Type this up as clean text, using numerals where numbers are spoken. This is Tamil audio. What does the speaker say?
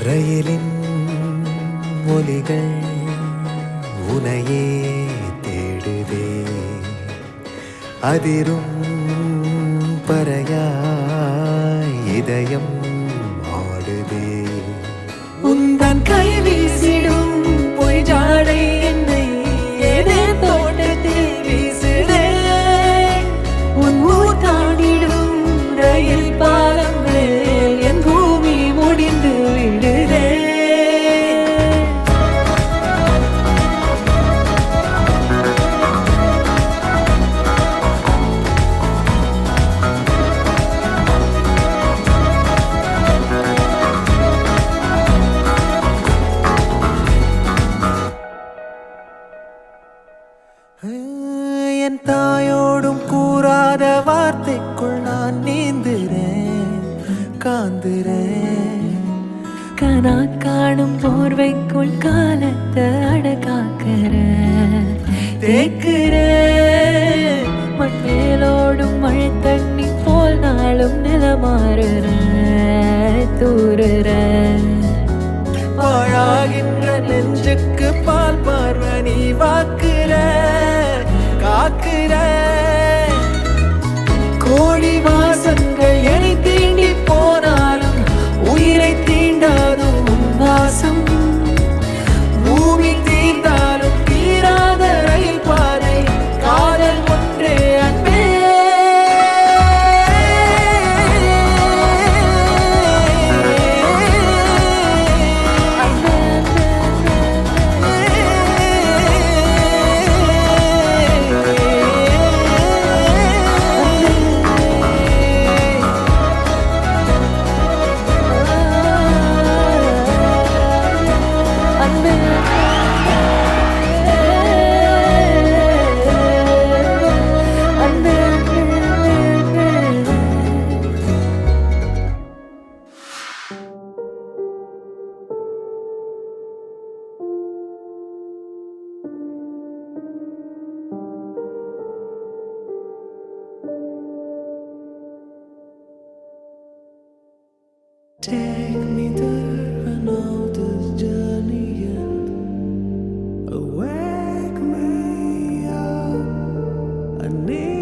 ரயிலின் ஒலிகள் உனையே தேடுதே, அதிரும் பறையாய் இதயம் ஆடுதே. உந்தன் கை வீசிடும் பொய் ஜாடை என்னை ஏதே தோட்டத்தில் வீசுதே. உன் ஊர் தாண்டிடும் ரயில் பாலம் மேல் என் பூமி முடிந்து விடுதே. என் தாயோடும் கூறாத வார்த்தைக்குள் நான் நீந்துறேன், காந்துறேன். கனா காணும் போர்வைக்குள் காலத்தை அடக்காக்கிற தேக்குற. மண்ணேலோடும் மழை தண்ணி போல் நாளும் நிலமாறுற தூறுற. பாழாகின்ற நெஞ்சுக்கு பால் பார்வை நீ வாக்குற, காக்குற. கோடி வாசங்கள் என்னை தீண்டி போனாலும் உயிரை தீண்டாதும் உன் வாசம். பூமி தீர்ந்தாலும் தீராத ரயில் பாதை காதல் ஒன்றே அன்பே. Take me there, I know this journey ends. Wake me up, I need